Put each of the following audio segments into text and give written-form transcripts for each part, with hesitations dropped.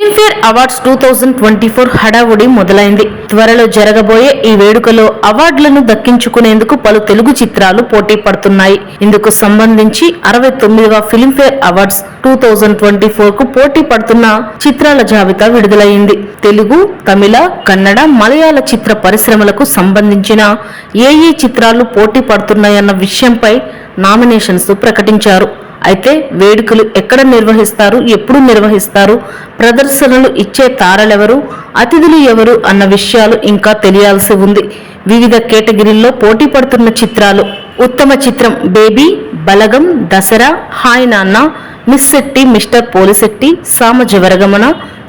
Filmfare awards 2024 హడావుడి మొదలైంది. త్వరలో జరగబోయే ఈ వేడుకలో అవార్డులను దక్కించుకునేందుకు పలు తెలుగు చిత్రాలు పోటీ పడుతున్నాయి. ఇందుకు సంబంధించి 69వ ఫిల్మ్ఫేర్ అవార్డ్స్ 2024 కు పోటీ పడుతున్న చిత్రాల జాబితా విడుదలైంది. తెలుగు, తమిళ, కన్నడ, మలయాళ చిత్ర పరిశ్రమలకు సంబంధించిన ఏ చిత్రాలు పోటీ పడుతున్నాయన్న విషయంపై నామినేషన్స్ ప్రకటించారు. అయితే వేడుకలు ఎక్కడ నిర్వహిస్తారు, ఎప్పుడు నిర్వహిస్తారు, ప్రదర్శనలు ఇచ్చే తారలెవరు, అతిథులు ఎవరు అన్న విషయాలు ఇంకా తెలియాల్సి ఉంది. వివిధ కేటగిరీల్లో పోటీ పడుతున్న చిత్రాలు: ఉత్తమ చిత్రం Baby, Balagam, Dasara, Hi Nanna, Miss Shetty, Mister Polishetty, Samajavaragamana,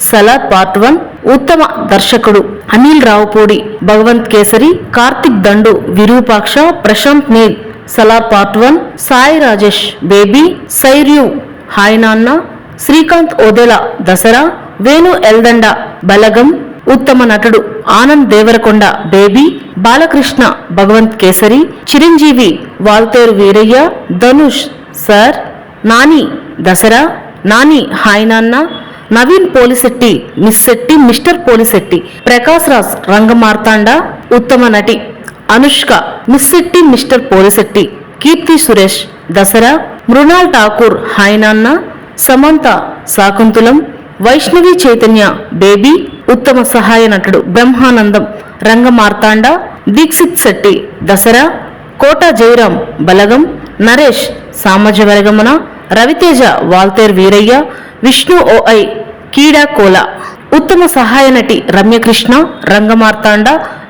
Salaar part 1. ఉత్తమ దర్శకుడు అనిల్ రావుపూడి, భగవంత్ కేసరి, కార్తిక్ దండు, విరూపాక్ష, ప్రశాంత్ నీల్, సలార్ పార్ట్ 1. సాయి రాజేష్, బేబీ, సైర్యూ, హాయ్ నాన్న, శ్రీకాంత్ ఓదెలా, దసరా, వేణు ఎల్దండ, బలగం. ఉత్తమ నటుడు Anand Deverakonda, Baby, Balakrishna, Bhagavanth Kesari, Chiranjeevi, Waltair Veerayya, Dhanush, Sir, Nani, Dasara, Nani, Hi Nanna, Naveen Polishetty, Miss Shetty, Mister Polishetty, Prakash Raj, Rangamarthanda. ఉత్తమ నటి Anushka, Miss Shetty, Mister Polishetty, Keerthy Suresh, Dasara, Mrunal Thakur, Hi Nanna, Samantha, Shaakuntalam, Vaishnavi Chaitanya, Baby. ఉత్తమ సహాయ నటుడు బ్రహ్మానందం, రంగమార్తాండ, దీక్షిత్ శెట్టి, దసరా, కోటా జయరాం, బలగం, నరేష్, సామజవరగమన, రవితేజ, వాల్తేర్ వీరయ్య, విష్ణు ఓఐ, కీడా కోలా. ఉత్తమ సహాయ నటి Ramya Krishna, Rangamarthanda,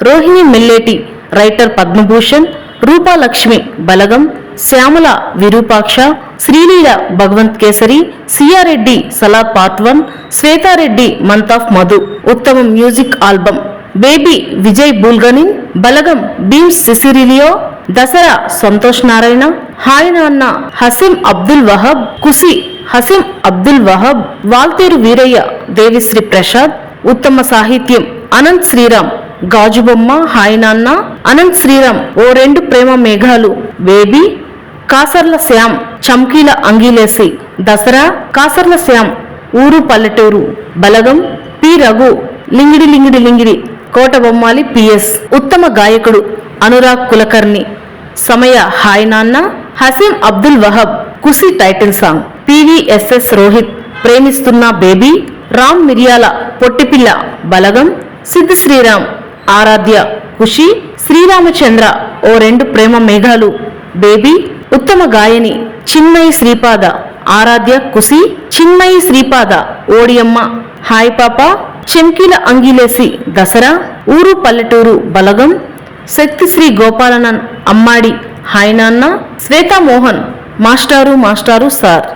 Rohini Melleti, Writer Padmabhushan, Roopalakshmi, Balagam, Shyamala, Virupaksha, Sreeleela, Bhagavanth Kesari, Sriya Reddy, Salaar part 1, Shweta Reddy, Month of Madhu. ఉత్తమ music album Baby, Vijay Bulganin, బలగం, బీమ్స్ సిసిరిలియో, దసరా, సంతోష్ నారాయణ, హాయ్ నాన్న, హసీం అబ్దుల్ వహబ్, కుసి, హసీం అబ్దుల్ వహబ్, వాల్తేరు వీరయ్య, దేవిశ్రీ ప్రసాద్. ఉత్తమ సాహిత్యం అనంత్ శ్రీరామ్, గాజుబొమ్మ, హాయ్ నాన్న, అనంత్ శ్రీరామ్, ఓ రెండు ప్రేమ మేఘాలు, బేబీ, కాసర్ల శ్యామ్, చమ్కీల అంగీలేసి, దసరా, కాసర్ల శ్యామ్, ఊరు పల్లెటూరు, బలగం, పి రఘు, లింగిడి లింగిడి లింగిడి, కోట బొమ్మాలి, పిఎస్. ఉత్తమ గాయకుడు అనురాగ్ కులకర్ణి, సమయ, Hi Nanna, Hesham Abdul Wahab, Kushi title song, PVSS Rohith, ప్రేమిస్తున్న బేబీ, రామ్ మిరియాల, పొట్టిపిల్ల, బలగం, సిద్ధ్ శ్రీరామ్, ఆరాధ్య, ఖుషి, శ్రీరామచంద్ర, ఓ రెండు ప్రేమ మేఘాలు, బేబీ. ఉత్తమ గాయని చిన్మయి శ్రీపాద, ఆరాధ్య, కుసి, చిన్మయి శ్రీపాద, ఓడియమ్మ, హాయ్ పాప, చెంకీల అంగిలేసి, దసరా, ఊరు పల్లెటూరు, బలగం, శక్తిశ్రీ గోపాలనన్, అమ్మాడి, హాయ్ నాన్న, శ్వేతా మోహన్, మాస్టారు మాస్టారు సార్.